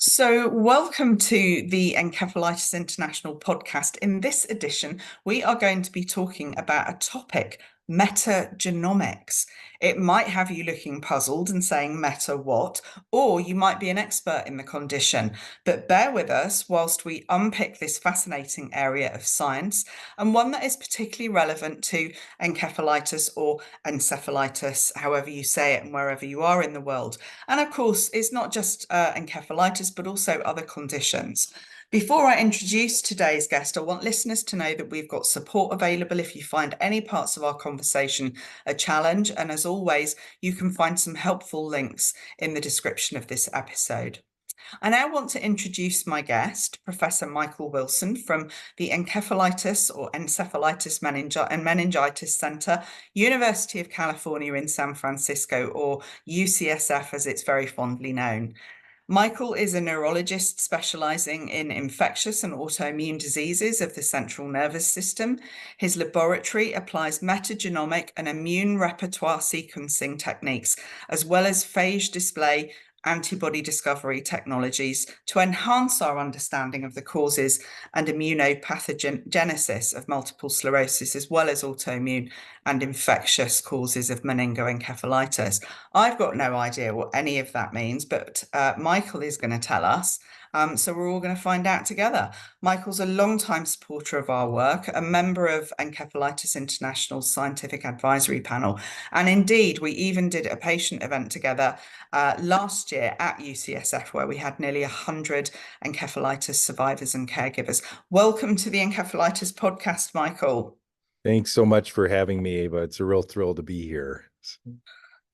So, welcome to the Encephalitis International podcast. In this edition, we are going to be talking about a topic, metagenomics. It might have you looking puzzled and saying, meta what? Or you might be an expert in the condition. But bear with us whilst we unpick this fascinating area of science and one that is particularly relevant to encephalitis or encephalitis, however you say it and wherever you are in the world. And of course, it's not just encephalitis, but also other conditions. Before I introduce today's guest, I want listeners to know that we've got support available if you find any parts of our conversation a challenge. And as always, you can find some helpful links in the description of this episode. I now want to introduce my guest, Professor Michael Wilson from the Encephalitis or Encephalitis and Meningitis Center, University of California in San Francisco, or UCSF as it's very fondly known. Michael is a neurologist specializing in infectious and autoimmune diseases of the central nervous system. His laboratory applies metagenomic and immune repertoire sequencing techniques, as well as phage display antibody discovery technologies to enhance our understanding of the causes and immunopathogenesis of multiple sclerosis, as well as autoimmune and infectious causes of meningoencephalitis. I've got no idea what any of that means, but Michael is going to tell us. So we're all going to find out together. Michael's a long-time supporter of our work, a member of Encephalitis International's scientific advisory panel. And indeed, we even did a patient event together last year at UCSF, where we had nearly 100 encephalitis survivors and caregivers. Welcome to the Encephalitis Podcast, Michael. Thanks so much for having me, Ava. It's a real thrill to be here.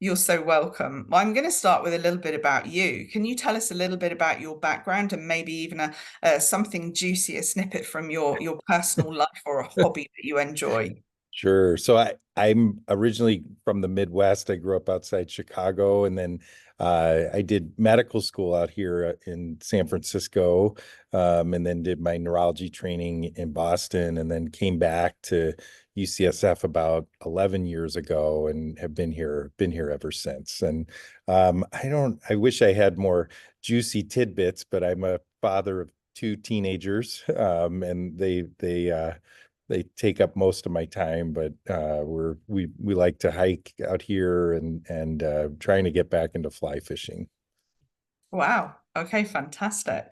You're so welcome. I'm going to start with a little bit about you. Can you tell us a little bit about your background and maybe even something juicy, a snippet from your personal life or a hobby that you enjoy? Sure. So I'm originally from the Midwest. I grew up outside Chicago, and then I did medical school out here in San Francisco, and then did my neurology training in Boston, and then came back to UCSF about 11 years ago and have been here ever since. And I wish I had more juicy tidbits, but I'm a father of two teenagers, and they take up most of my time, but we like to hike out here and trying to get back into fly fishing. Wow. Okay, fantastic.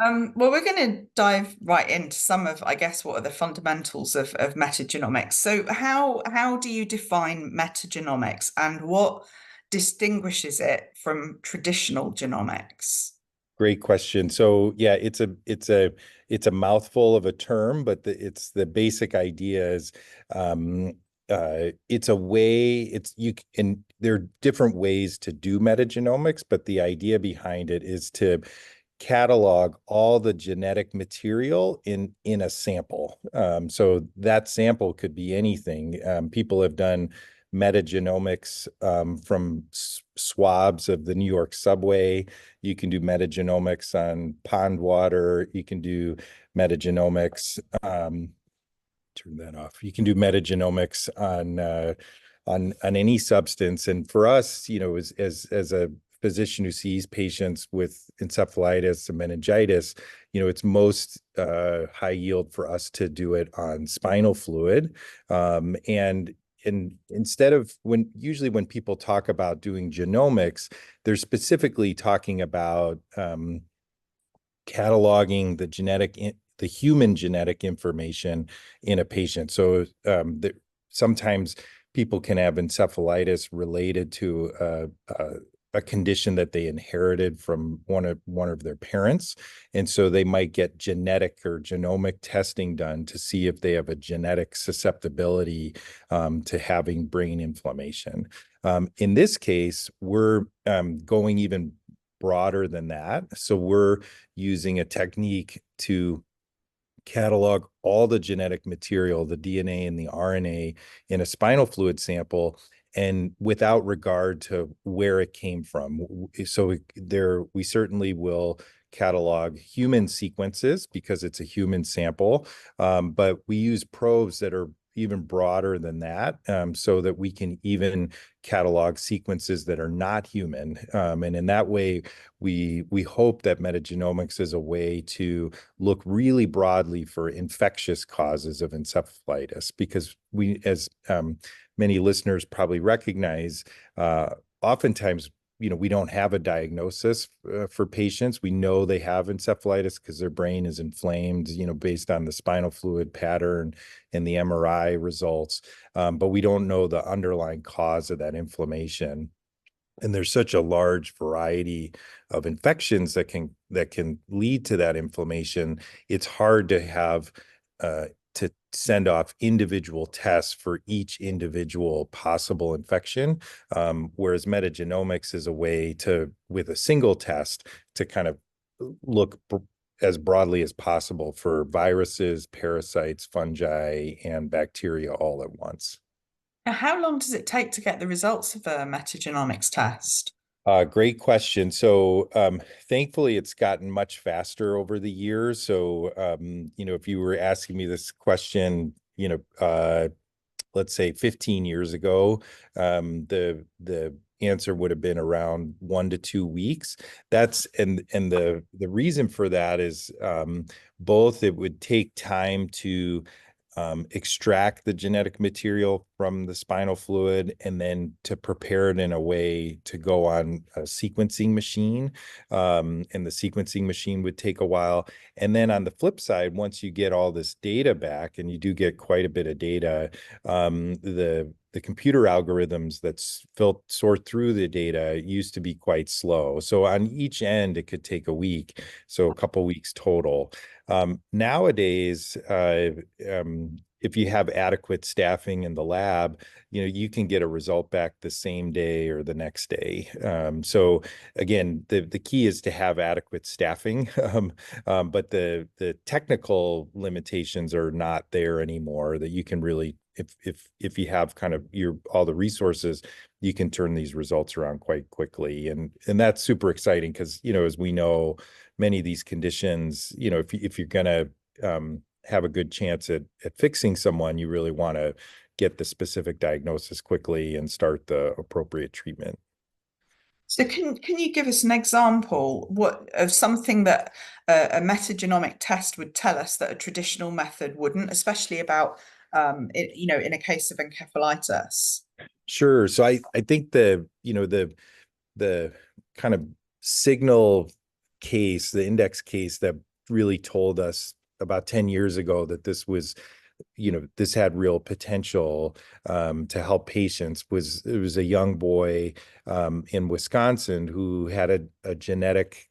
Well, we're going to dive right into some of, I guess, what are the fundamentals of metagenomics. So how do you define metagenomics and what distinguishes it from traditional genomics? Great question. So yeah, it's a mouthful of a term, but it's the basic idea is it's a way and there are different ways to do metagenomics, but the idea behind it is to catalog all the genetic material in a sample. So that sample could be anything. People have done metagenomics from swabs of the New York subway. You can do metagenomics on pond water. You can do metagenomics. Turn that off. You can do metagenomics on any substance. And for us, as a physician who sees patients with encephalitis and meningitis, it's most high yield for us to do it on spinal fluid. And instead of usually when people talk about doing genomics, they're specifically talking about cataloging the human genetic information in a patient. So sometimes people can have encephalitis related to a condition that they inherited from one of their parents. And so they might get genetic or genomic testing done to see if they have a genetic susceptibility to having brain inflammation. In this case, we're going even broader than that. So we're using a technique to catalog all the genetic material, the DNA and the RNA in a spinal fluid sample, and without regard to where it came from. So we certainly will catalog human sequences because it's a human sample, but we use probes that are even broader than that, so that we can even catalog sequences that are not human. And in that way, we hope that metagenomics is a way to look really broadly for infectious causes of encephalitis, because we, as many listeners probably recognize, oftentimes, we don't have a diagnosis for patients. We know they have encephalitis because their brain is inflamed, based on the spinal fluid pattern and the MRI results. But we don't know the underlying cause of that inflammation. And there's such a large variety of infections that can lead to that inflammation. It's hard to have to send off individual tests for each individual possible infection, whereas metagenomics is a way to, with a single test, to kind of look as broadly as possible for viruses, parasites, fungi, and bacteria all at once. Now, how long does it take to get the results of a metagenomics test? Great question. So, thankfully, it's gotten much faster over the years. So, if you were asking me this question, let's say 15 years ago, the answer would have been around 1 to 2 weeks. And the reason for that is, both it would take time to extract the genetic material from the spinal fluid, and then to prepare it in a way to go on a sequencing machine. And the sequencing machine would take a while. And then on the flip side, once you get all this data back, and you do get quite a bit of data, the computer algorithms that sort through the data used to be quite slow. So on each end, it could take a week, so a couple weeks total. Nowadays, if you have adequate staffing in the lab, you can get a result back the same day or the next day. So again, the key is to have adequate staffing, but the technical limitations are not there anymore. That you can really, if you have kind of all the resources, you can turn these results around quite quickly, and that's super exciting because as we know, many of these conditions, if you're going to have a good chance at fixing someone, you really want to get the specific diagnosis quickly and start the appropriate treatment. So can you give us an example of something that a metagenomic test would tell us that a traditional method wouldn't, especially about in a case of encephalitis? Sure. So I think the kind of signal case, the index case that really told us about 10 years ago that this had real potential to help patients it was a young boy in Wisconsin who had a genetic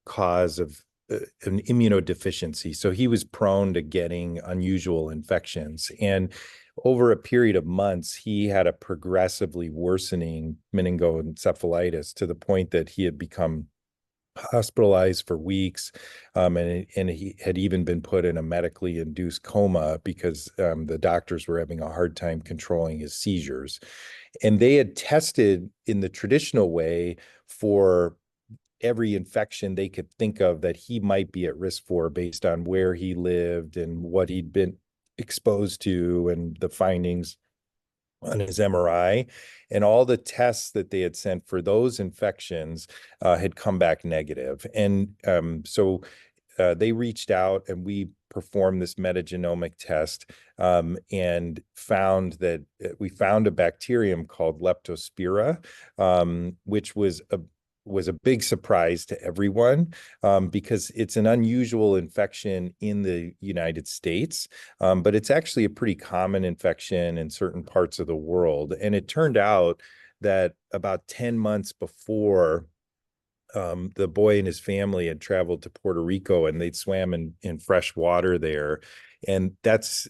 cause of an immunodeficiency. So he was prone to getting unusual infections. And over a period of months, he had a progressively worsening meningoencephalitis to the point that he had become hospitalized for weeks, and he had even been put in a medically induced coma because the doctors were having a hard time controlling his seizures. And they had tested in the traditional way for every infection they could think of that he might be at risk for based on where he lived and what he'd been exposed to and the findings on his MRI. And all the tests that they had sent for those infections had come back negative. And so they reached out, and we performed this metagenomic test, and we found a bacterium called Leptospira, which was a big surprise to everyone, because it's an unusual infection in the United States, but it's actually a pretty common infection in certain parts of the world. And it turned out that about 10 months before, the boy and his family had traveled to Puerto Rico, and they'd swam in fresh water there. And that's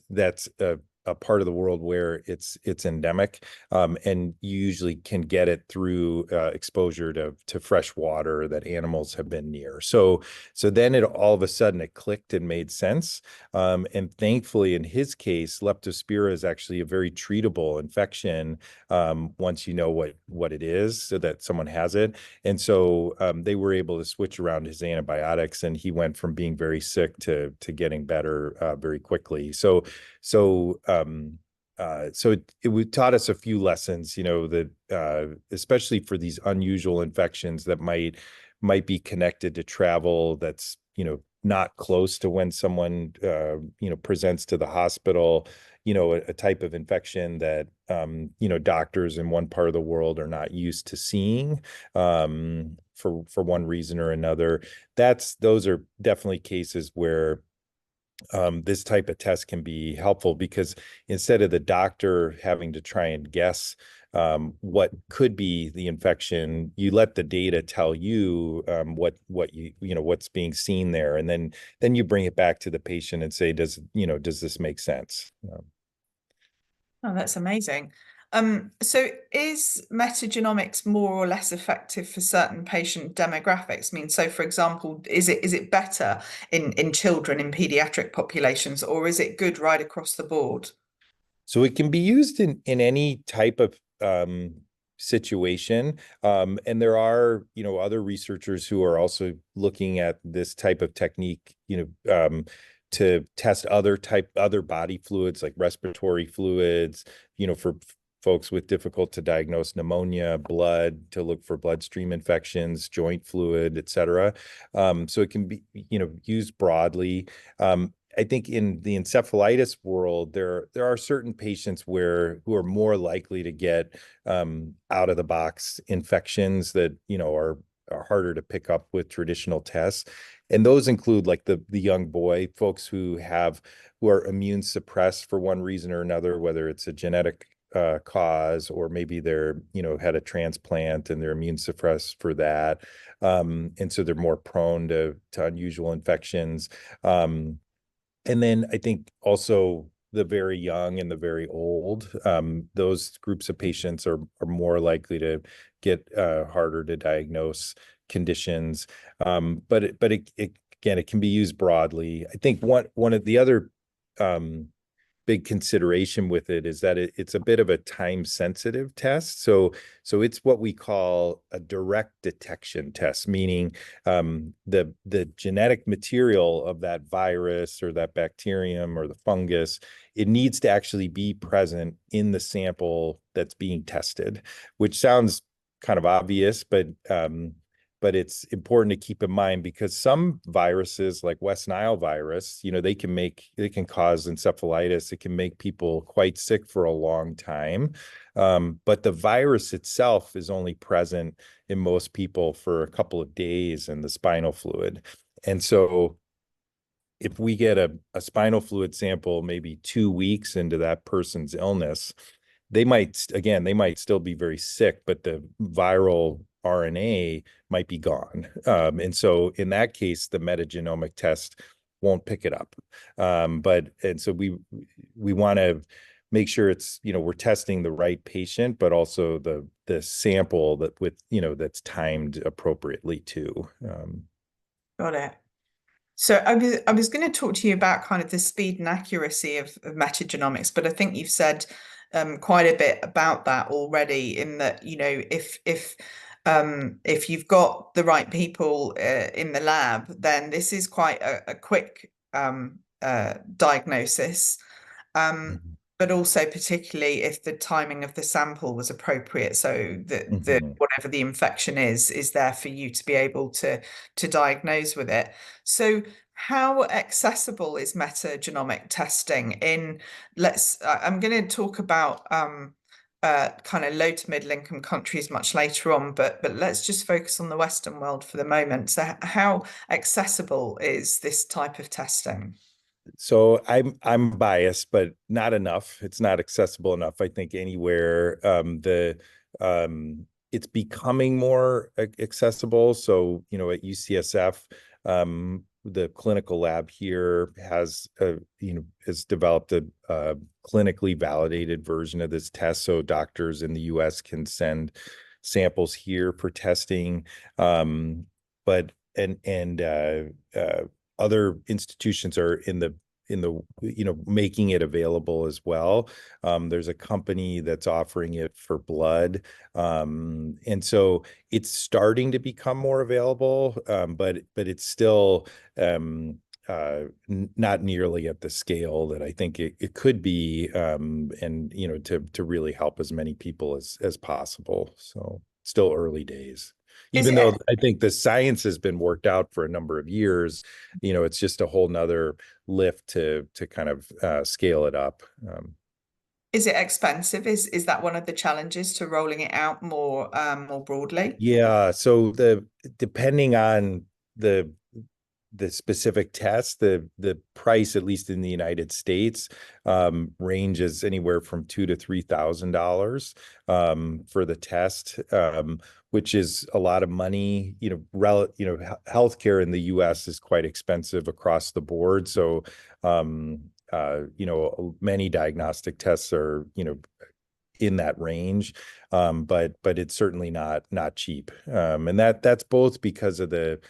a part of the world where it's endemic, and you usually can get it through exposure to fresh water that animals have been near. So then it all of a sudden it clicked and made sense. And thankfully, in his case, leptospira is actually a very treatable infection once you know what it is, so that someone has it. And so they were able to switch around his antibiotics, and he went from being very sick to getting better very quickly. It taught us a few lessons, that especially for these unusual infections that might be connected to travel, that's not close to when someone presents to the hospital, a type of infection that doctors in one part of the world are not used to seeing for one reason or another. Those are definitely cases where this type of test can be helpful, because instead of the doctor having to try and guess what could be the infection, you let the data tell you what's being seen there, and then you bring it back to the patient and say, does this make sense? Oh, that's amazing. So is metagenomics more or less effective for certain patient demographics? I mean, so for example, is it better in children in pediatric populations, or is it good right across the board? So it can be used in any type of situation. And there are, other researchers who are also looking at this type of technique, to test other body fluids like respiratory fluids, for folks with difficult to diagnose pneumonia, blood, to look for bloodstream infections, joint fluid, et cetera. So it can be, used broadly. I think in the encephalitis world, there are certain patients who are more likely to get out of the box infections that are harder to pick up with traditional tests, and those include like the young boy folks who are immune suppressed for one reason or another, whether it's a genetic cause, or maybe they're had a transplant and they're immune suppressed for that, and so they're more prone to unusual infections. And then I think also the very young and the very old, those groups of patients are more likely to get harder to diagnose conditions. Again, it can be used broadly. I think one of the other big consideration with it is that it's a bit of a time sensitive test. So it's what we call a direct detection test, meaning the genetic material of that virus or that bacterium or the fungus, it needs to actually be present in the sample that's being tested, which sounds kind of obvious, but it's important to keep in mind, because some viruses like West Nile virus, they can cause encephalitis. It can make people quite sick for a long time. But the virus itself is only present in most people for a couple of days in the spinal fluid. And so if we get a spinal fluid sample maybe 2 weeks into that person's illness, they might still be very sick, but the viral RNA might be gone. And so in that case, the metagenomic test won't pick it up. And so we want to make sure it's, we're testing the right patient, but also the sample that's timed appropriately too. Got it. So I was going to talk to you about kind of the speed and accuracy of metagenomics, but I think you've said quite a bit about that already, in that, if you've got the right people in the lab, then this is quite a quick diagnosis. But also particularly if the timing of the sample was appropriate, so that whatever the infection is there for you to be able to diagnose with it. So how accessible is metagenomic testing I'm going to talk about kind of low to middle income countries much later on, but let's just focus on the Western world for the moment. So how accessible is this type of testing? So I'm biased, but not enough. It's not accessible enough, I think, anywhere. It's becoming more accessible. So, at UCSF, the clinical lab here has developed a clinically validated version of this test, so doctors in the U.S. can send samples here for testing. But other institutions are in the making it available as well. There's a company that's offering it for blood. And so it's starting to become more available, but it's still not nearly at the scale that I think it could be, and to really help as many people as possible. So still early days. Even though I think the science has been worked out for a number of years, it's just a whole nother lift to kind of scale it up. Is it expensive? Is that one of the challenges to rolling it out more broadly? Yeah. So depending on the specific test, the price, at least in the United States, ranges anywhere from $2,000 to $3,000 for the test, which is a lot of money. Healthcare in the U.S. is quite expensive across the board. So, many diagnostic tests are, in that range, but it's certainly not cheap, and that's both because of these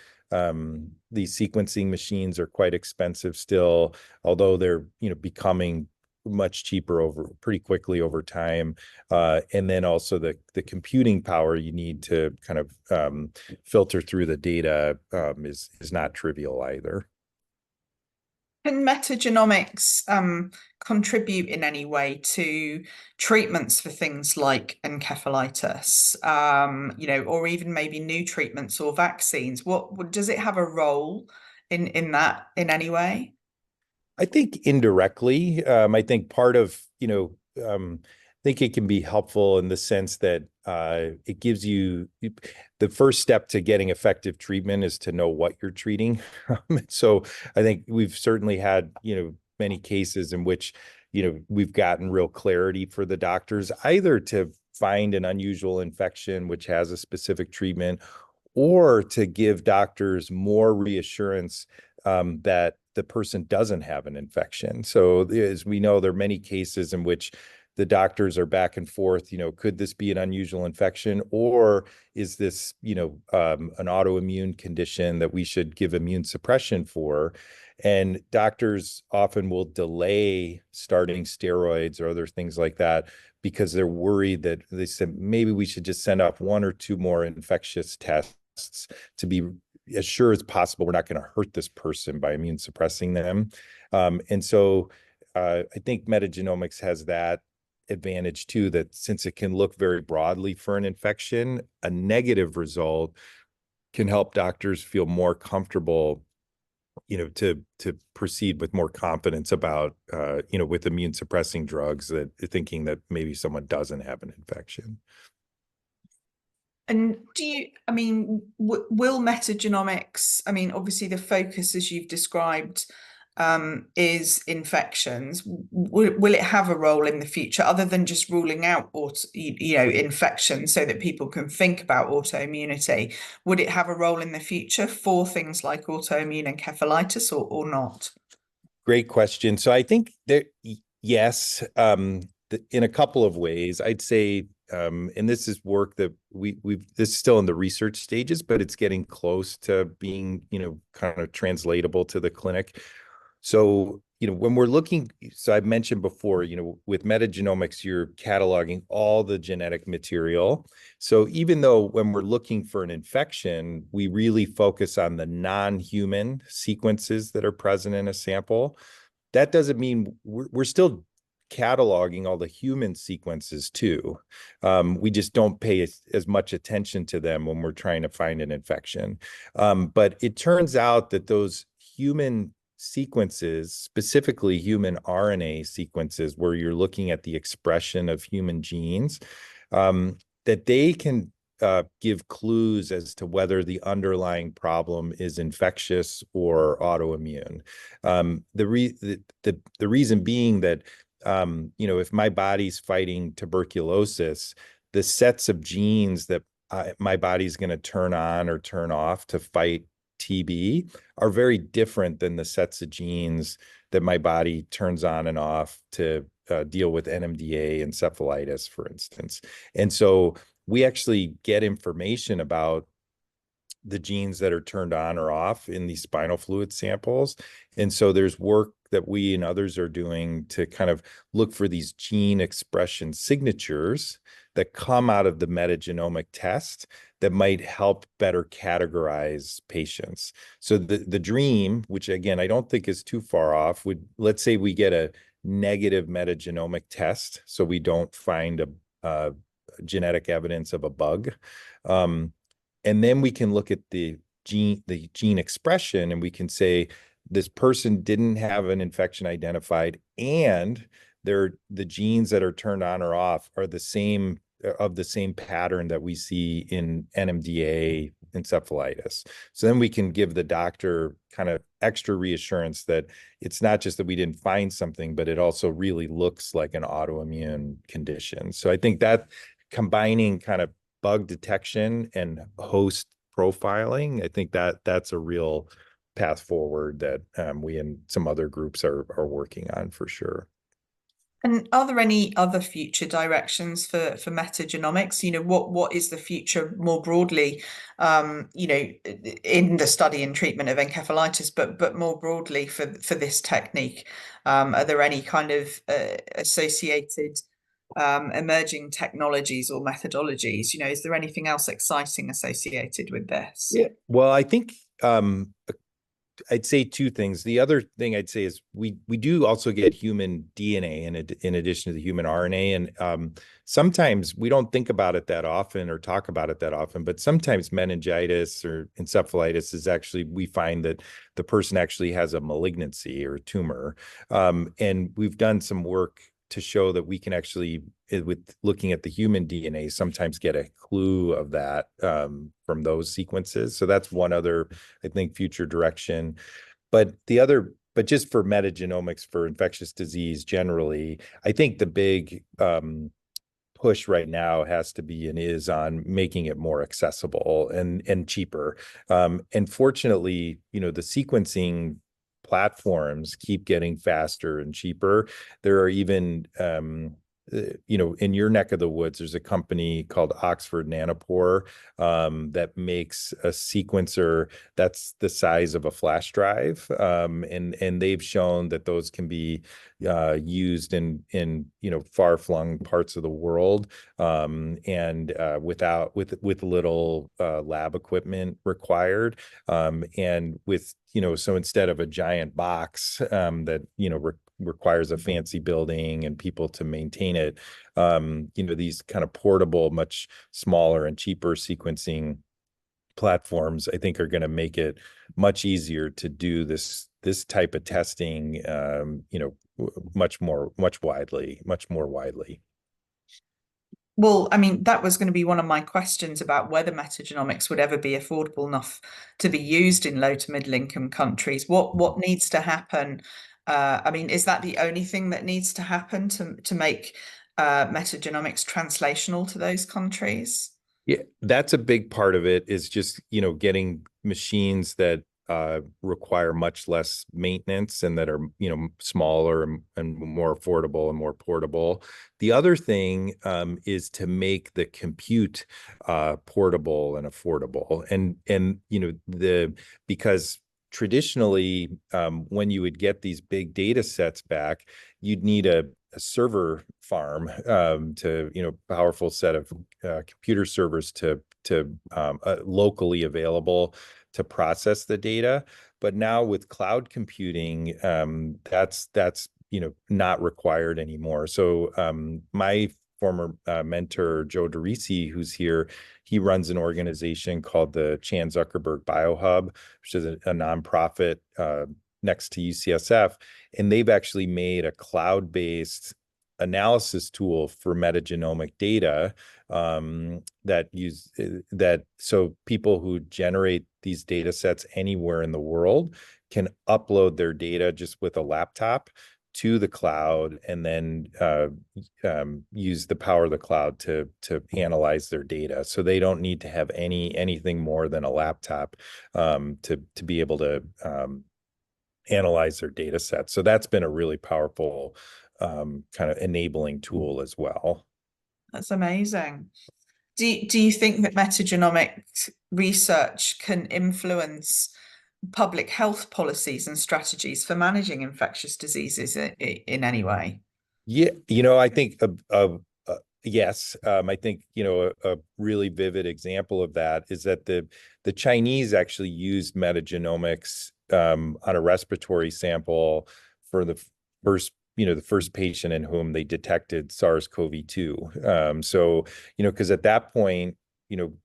sequencing machines are quite expensive still, although they're becoming much cheaper pretty quickly over time, and then also the computing power you need to kind of filter through the data is not trivial either. Can metagenomics contribute in any way to treatments for things like encephalitis, or even maybe new treatments or vaccines? What does it have a role in that in any way? I think indirectly. I think part of, I think it can be helpful in the sense that it gives you the first step to getting effective treatment is to know what you're treating. So I think we've certainly had, many cases in which, we've gotten real clarity for the doctors, either to find an unusual infection which has a specific treatment, or to give doctors more reassurance that the person doesn't have an infection. So as we know, there are many cases in which the doctors are back and forth, could this be an unusual infection, or is this, an autoimmune condition that we should give immune suppression for? And doctors often will delay starting steroids or other things like that because they're worried that they said, maybe we should just send off one or two more infectious tests to be as sure as possible we're not going to hurt this person by immune suppressing them. And so I think metagenomics has that advantage too, that since it can look very broadly for an infection, a negative result can help doctors feel more comfortable, to proceed with more confidence about, with immune suppressing drugs, that thinking that maybe someone doesn't have an infection. And will metagenomics, obviously the focus, as you've described, is infections. Will it have a role in the future other than just ruling out infections so that people can think about autoimmunity? Would it have a role in the future for things like autoimmune encephalitis or not? Great question. So I think that yes, in a couple of ways. I'd say, and this is work that this is still in the research stages, but it's getting close to being, kind of translatable to the clinic. So, when we're looking, so I've mentioned before, with metagenomics, you're cataloging all the genetic material. So even though when we're looking for an infection, we really focus on the non-human sequences that are present in a sample, that doesn't mean we're still cataloging all the human sequences too. We just don't pay as much attention to them when we're trying to find an infection. But it turns out that those human sequences, specifically human RNA sequences, where you're looking at the expression of human genes, that they can give clues as to whether the underlying problem is infectious or autoimmune. The reason being that, if my body's fighting tuberculosis, the sets of genes that my body's going to turn on or turn off to fight TB are very different than the sets of genes that my body turns on and off to deal with NMDA encephalitis, for instance. And so we actually get information about the genes that are turned on or off in these spinal fluid samples. And so there's work that we and others are doing to kind of look for these gene expression signatures that come out of the metagenomic test that might help better categorize patients. So the dream, which again, I don't think is too far off, would, let's say we get a negative metagenomic test, so we don't find a genetic evidence of a bug. And then we can look at the gene expression, and we can say this person didn't have an infection identified, and the genes that are turned on or off are the same pattern that we see in NMDA encephalitis. So then we can give the doctor kind of extra reassurance that it's not just that we didn't find something, but it also really looks like an autoimmune condition. So I think that combining kind of bug detection and host profiling, I think that's a real path forward that we and some other groups are working on for sure. And are there any other future directions for metagenomics? What is the future more broadly, in the study and treatment of encephalitis, but more broadly for this technique? Are there any kind of associated emerging technologies or methodologies? Is there anything else exciting associated with this? Yeah, well, I think I'd say two things. The other thing I'd say is we do also get human DNA in addition to the human RNA, and sometimes we don't think about it that often or talk about it that often, but sometimes meningitis or encephalitis is actually, we find that the person actually has a malignancy or a tumor, and we've done some work to show that we can actually, with looking at the human DNA, sometimes get a clue of that from those sequences. So that's one other, I think, future direction. But just for metagenomics for infectious disease generally, I think the big push right now has to be and is on making it more accessible and cheaper. And fortunately, the sequencing platforms keep getting faster and cheaper. There are even, in your neck of the woods, there's a company called Oxford Nanopore that makes a sequencer that's the size of a flash drive, and they've shown that those can be used in far-flung parts of the world, and with little lab equipment required, and with so instead of a giant box that requires a fancy building and people to maintain it, these kind of portable, much smaller and cheaper sequencing platforms, I think, are going to make it much easier to do this type of testing, much more widely. Well, I mean, that was going to be one of my questions about whether metagenomics would ever be affordable enough to be used in low to middle income countries. What needs to happen? I mean, is that the only thing that needs to happen to make metagenomics translational to those countries? Yeah, that's a big part of it, is just, getting machines that require much less maintenance and that are, smaller and more affordable and more portable. The other thing is to make the compute portable and affordable. And because traditionally, when you would get these big data sets back, you'd need a server farm to powerful set of computer servers to locally available to process the data. But now with cloud computing, that's not required anymore. So my former mentor, Joe DeRisi, who's here, he runs an organization called the Chan Zuckerberg Biohub, which is a nonprofit next to UCSF, and they've actually made a cloud-based analysis tool for metagenomic data so people who generate these data sets anywhere in the world can upload their data just with a laptop to the cloud and then use the power of the cloud to analyze their data. So they don't need to have anything more than a laptop to be able to analyze their data set. So that's been a really powerful kind of enabling tool as well. That's amazing. Do you think that metagenomic research can influence public health policies and strategies for managing infectious diseases in any way? Yeah, I think yes. I think a really vivid example of that is that the Chinese actually used metagenomics on a respiratory sample for the first patient in whom they detected SARS-CoV-2. So because at that point,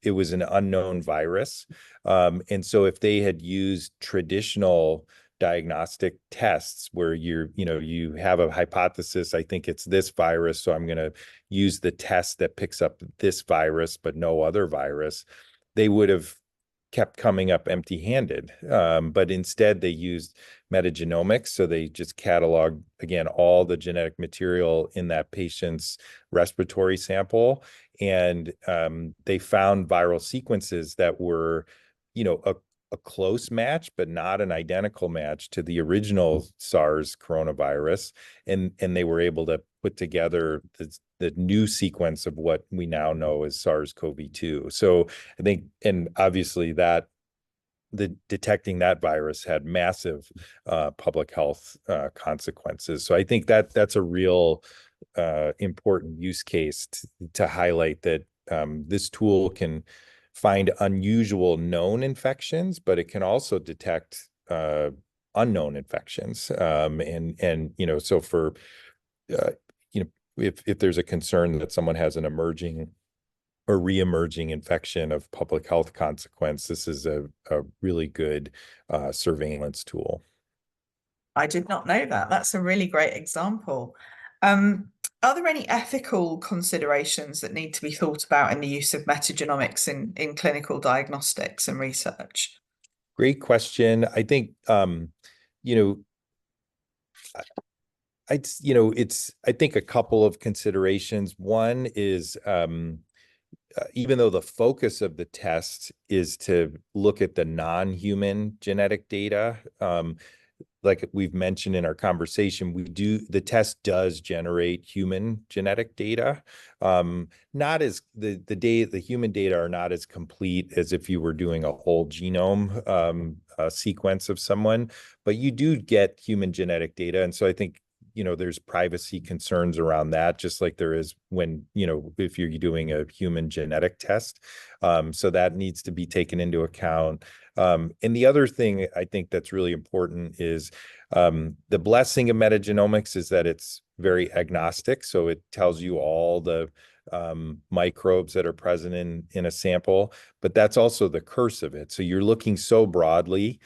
it was an unknown virus, and so if they had used traditional diagnostic tests where you have a hypothesis, I think it's this virus, so I'm going to use the test that picks up this virus but no other virus, they would have kept coming up empty-handed. But instead they used metagenomics, so they just cataloged again all the genetic material in that patient's respiratory sample, and they found viral sequences that were a close match, but not an identical match to the original SARS coronavirus. And they were able to put together the new sequence of what we now know as SARS-CoV-2. So I think, and obviously detecting that virus had massive public health consequences. So I think that's a real important use case to highlight that this tool can find unusual known infections, but it can also detect unknown infections. So for if there's a concern that someone has an emerging or re-emerging infection of public health consequence, this is a really good surveillance tool. I did not know that. That's a really great example. Are there any ethical considerations that need to be thought about in the use of metagenomics in clinical diagnostics and research? Great question. I think, I think a couple of considerations. One is, even though the focus of the test is to look at the non-human genetic data, like we've mentioned in our conversation, the test does generate human genetic data. Not as the human data are not as complete as if you were doing a whole genome sequence of someone, but you do get human genetic data. And so I think, there's privacy concerns around that, just like there is when, if you're doing a human genetic test. So that needs to be taken into account. And the other thing I think that's really important is the blessing of metagenomics is that it's very agnostic. So it tells you all the microbes that are present in a sample, but that's also the curse of it. So you're looking so broadly,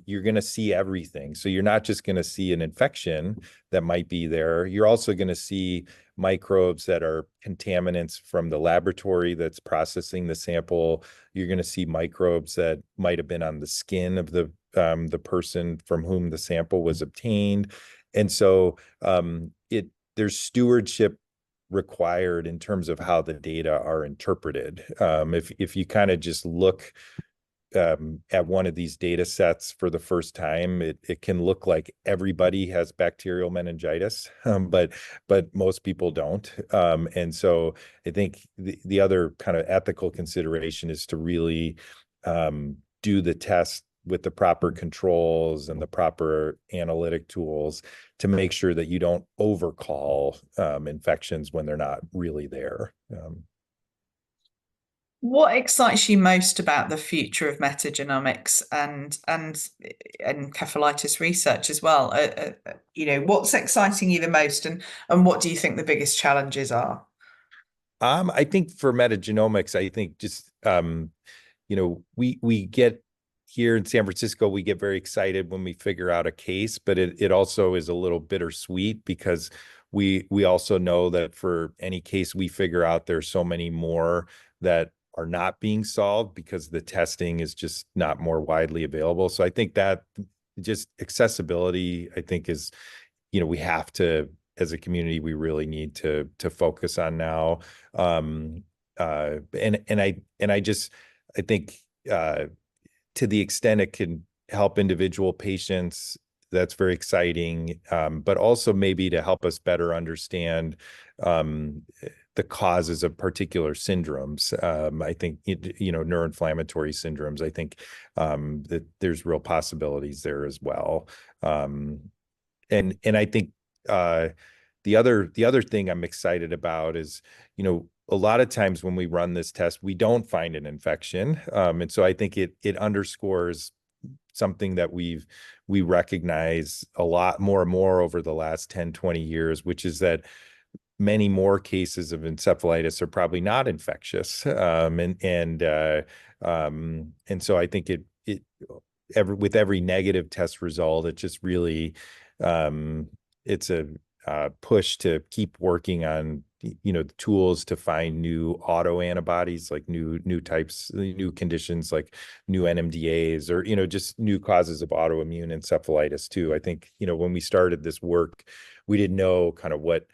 you're going to see everything. So you're not just going to see an infection that might be there. You're also going to see microbes that are contaminants from the laboratory that's processing the sample. You're going to see microbes that might have been on the skin of the person from whom the sample was obtained. And so there's stewardship required in terms of how the data are interpreted. If you kind of just look at one of these data sets for the first time, it can look like everybody has bacterial meningitis, but most people don't. And so I think the other kind of ethical consideration is to really do the test with the proper controls and the proper analytic tools to make sure that you don't overcall infections when they're not really there. What excites you most about the future of metagenomics and encephalitis research as well? What's exciting you the most, and what do you think the biggest challenges are? I think for metagenomics, I think just we get here in San Francisco, we get very excited when we figure out a case, but it also is a little bittersweet because we also know that for any case we figure out, there's so many more that are not being solved because the testing is just not more widely available. So I think that just accessibility, I think, is we have to, as a community, we really need to focus on now. I think to the extent it can help individual patients, that's very exciting. But also maybe to help us better understand the causes of particular syndromes. I think, neuroinflammatory syndromes, I think that there's real possibilities there as well. And I think the other thing I'm excited about is, a lot of times when we run this test, we don't find an infection. And so I think it underscores something that we recognize a lot more and more over the last 10, 20 years, which is that many more cases of encephalitis are probably not infectious. And so I think with every negative test result, it just really, it's a push to keep working on the tools to find new autoantibodies, like new types, new conditions, like new NMDAs, or just new causes of autoimmune encephalitis too. I think when we started this work, we didn't know kind of what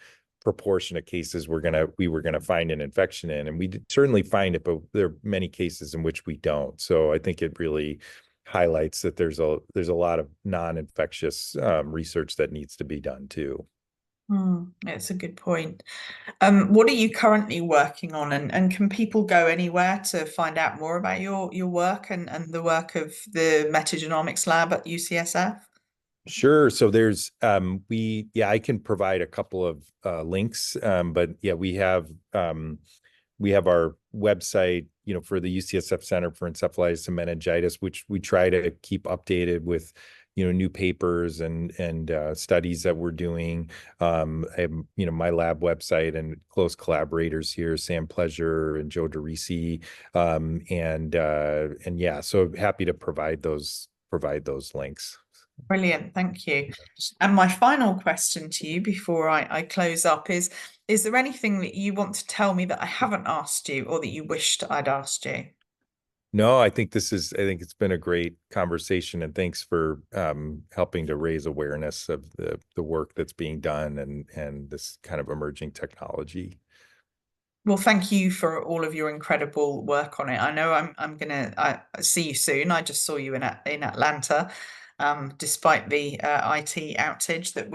proportion of cases we were gonna find an infection in, and we certainly find it, but there are many cases in which we don't. So I think it really highlights that there's a lot of non-infectious research that needs to be done too. It's a good point. What are you currently working on, and can people go anywhere to find out more about your work and the work of the Metagenomics lab at UCSF? Sure. So there's I can provide a couple of links, but yeah, we have our website, for the UCSF Center for Encephalitis and Meningitis, which we try to keep updated with new papers and studies that we're doing. I have, my lab website and close collaborators here, Sam Pleasure and Joe DeRisi, and yeah, so happy to provide those links. Brilliant, thank you. And my final question to you before I close up is there anything that you want to tell me that I haven't asked you, or that you wished I'd asked you? No, I think it's been a great conversation, and thanks for helping to raise awareness of the work that's being done and this kind of emerging technology. Well, thank you for all of your incredible work on it. I know I'm gonna see you soon. I just saw you in Atlanta, despite the IT outage that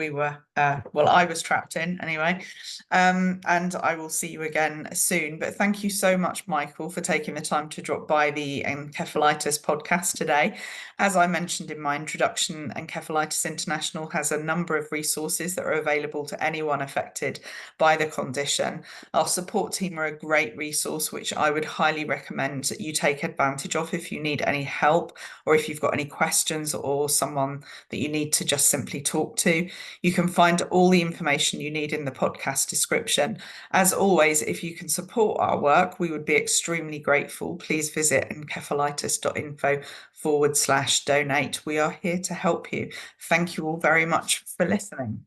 I was trapped in anyway. And I will see you again soon. But thank you so much, Michael, for taking the time to drop by the Encephalitis podcast today. As I mentioned in my introduction, Encephalitis International has a number of resources that are available to anyone affected by the condition. Our support team are a great resource, which I would highly recommend that you take advantage of if you need any help, or if you've got any questions, or someone that you need to just simply talk to. You can find all the information you need in the podcast description. As always, if you can support our work, we would be extremely grateful. Please visit encephalitis.info/donate. We are here to help you. Thank you all very much for listening.